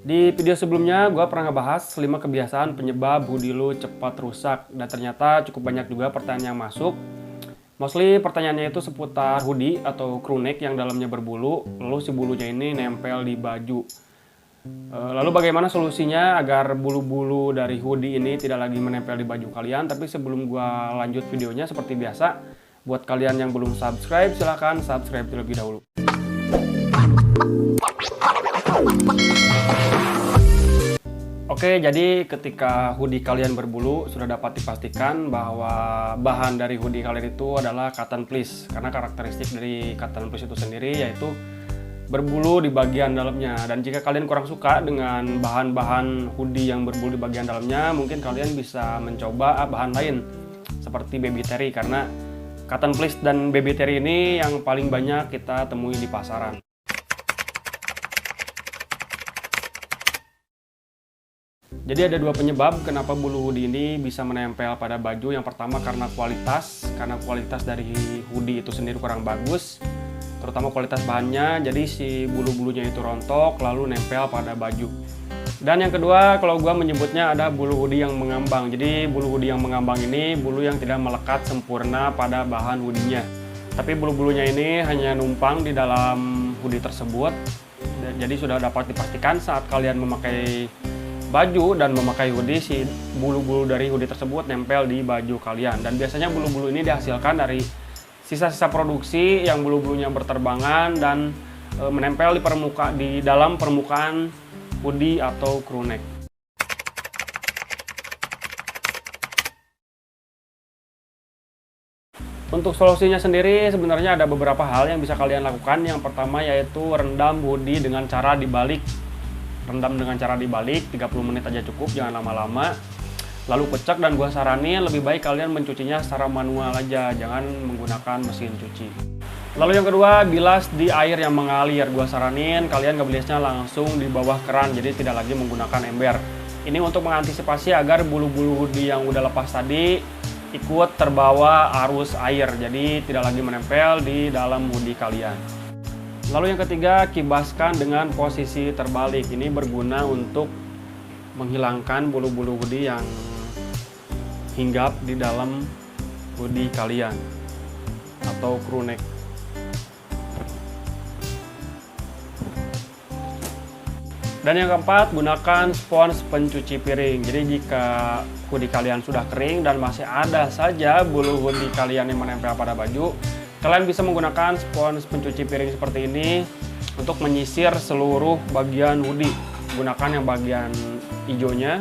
Di video sebelumnya, gue pernah ngebahas 5 kebiasaan penyebab hoodie lu cepat rusak. Dan ternyata cukup banyak juga pertanyaan yang masuk. Mostly pertanyaannya itu seputar hoodie atau crewneck yang dalamnya berbulu, lalu si bulunya ini nempel di baju. Lalu bagaimana solusinya agar bulu-bulu dari hoodie ini tidak lagi menempel di baju kalian. Tapi sebelum gue lanjut videonya seperti biasa, buat kalian yang belum subscribe, silahkan subscribe terlebih dahulu. Oke, jadi ketika hoodie kalian berbulu, sudah dapat dipastikan bahwa bahan dari hoodie kalian itu adalah cotton fleece. Karena karakteristik dari cotton fleece itu sendiri yaitu berbulu di bagian dalamnya. Dan jika kalian kurang suka dengan bahan-bahan hoodie yang berbulu di bagian dalamnya, mungkin kalian bisa mencoba bahan lain seperti baby terry. Karena cotton fleece dan baby terry ini yang paling banyak kita temui di pasaran. Jadi ada dua penyebab kenapa bulu hoodie ini bisa menempel pada baju. Yang pertama karena kualitas dari hoodie itu sendiri kurang bagus, terutama kualitas bahannya. Jadi si bulu-bulunya itu rontok lalu nempel pada baju. Dan yang kedua, kalau gua menyebutnya ada bulu hoodie yang mengambang. Jadi bulu hoodie yang mengambang ini bulu yang tidak melekat sempurna pada bahan hoodie-nya. Tapi bulu-bulunya ini hanya numpang di dalam hoodie tersebut. Jadi sudah dapat dipastikan saat kalian memakai baju dan memakai hoodie, si bulu-bulu dari hoodie tersebut nempel di baju kalian. Dan biasanya bulu-bulu ini dihasilkan dari sisa-sisa produksi yang bulu-bulunya berterbangan dan menempel di dalam permukaan hoodie atau crewneck. Untuk solusinya sendiri sebenarnya ada beberapa hal yang bisa kalian lakukan. Yang pertama yaitu rendam hoodie dengan cara dibalik. Rendam dengan cara dibalik 30 menit aja cukup, jangan lama-lama. Lalu pecek, dan gua saranin lebih baik kalian mencucinya secara manual aja, jangan menggunakan mesin cuci. Lalu yang kedua, bilas di air yang mengalir. Gua saranin kalian ngebilasnya langsung di bawah keran, jadi tidak lagi menggunakan ember. Ini untuk mengantisipasi agar bulu-bulu hoodie yang udah lepas tadi ikut terbawa arus air, jadi tidak lagi menempel di dalam hoodie kalian. Lalu yang ketiga, kibaskan dengan posisi terbalik. Ini berguna untuk menghilangkan bulu-bulu hoodie yang hinggap di dalam hoodie kalian atau crewneck. Dan yang keempat, gunakan spons pencuci piring. Jadi jika hoodie kalian sudah kering dan masih ada saja bulu hoodie kalian yang menempel pada baju, kalian bisa menggunakan spons pencuci piring seperti ini untuk menyisir seluruh bagian hoodie. Gunakan yang bagian hijaunya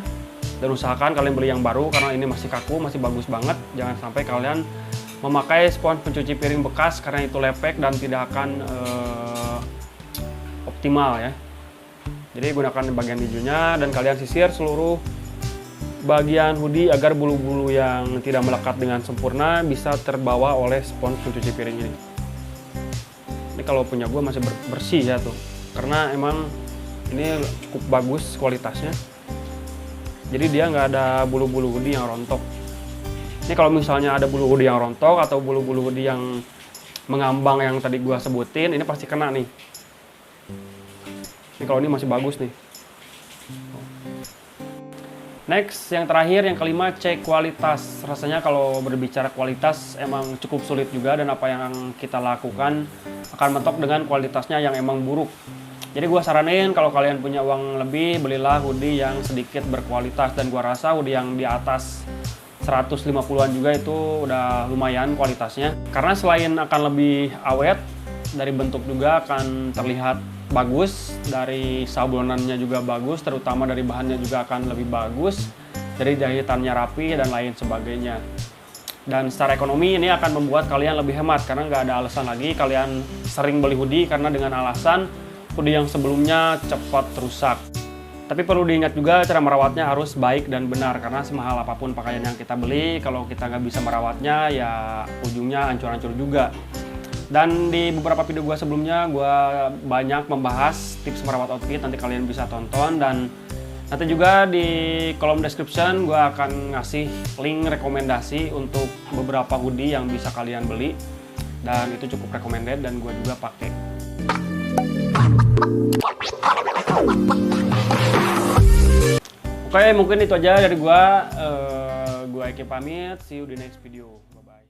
dan usahakan kalian beli yang baru karena ini masih kaku, masih bagus banget. Jangan sampai kalian memakai spons pencuci piring bekas karena itu lepek dan tidak akan optimal ya. Jadi gunakan bagian hijaunya dan kalian sisir seluruh bagian hoodie agar bulu-bulu yang tidak melekat dengan sempurna bisa terbawa oleh spons pencuci piring ini. Ini kalau punya gue masih bersih ya tuh, karena emang ini cukup bagus kualitasnya. Jadi dia nggak ada bulu-bulu hoodie yang rontok. Ini kalau misalnya ada bulu hoodie yang rontok atau bulu-bulu hoodie yang mengambang yang tadi gue sebutin, ini pasti kena nih. Ini kalau ini masih bagus nih. Next, yang terakhir, yang kelima, cek kualitas. Rasanya kalau berbicara kualitas emang cukup sulit juga, dan apa yang kita lakukan akan mentok dengan kualitasnya yang emang buruk. Jadi gua saranin kalau kalian punya uang lebih, belilah hoodie yang sedikit berkualitas. Dan gua rasa hoodie yang di atas 150-an juga itu udah lumayan kualitasnya. Karena selain akan lebih awet, dari bentuk juga akan terlihat bagus, dari sablonannya juga bagus, terutama dari bahannya juga akan lebih bagus, dari jahitannya rapi dan lain sebagainya. Dan secara ekonomi ini akan membuat kalian lebih hemat karena nggak ada alasan lagi kalian sering beli hoodie karena dengan alasan hoodie yang sebelumnya cepat rusak. Tapi perlu diingat juga cara merawatnya harus baik dan benar, karena semahal apapun pakaian yang kita beli, kalau kita nggak bisa merawatnya ya ujungnya hancur-hancur juga. Dan di beberapa video gue sebelumnya, gue banyak membahas tips merawat outfit, nanti kalian bisa tonton. Dan nanti juga di kolom description gue akan ngasih link rekomendasi untuk beberapa hoodie yang bisa kalian beli. Dan itu cukup recommended dan gue juga pakai. Oke, mungkin itu aja dari gua. Gua Eki pamit. See you di next video. Bye bye.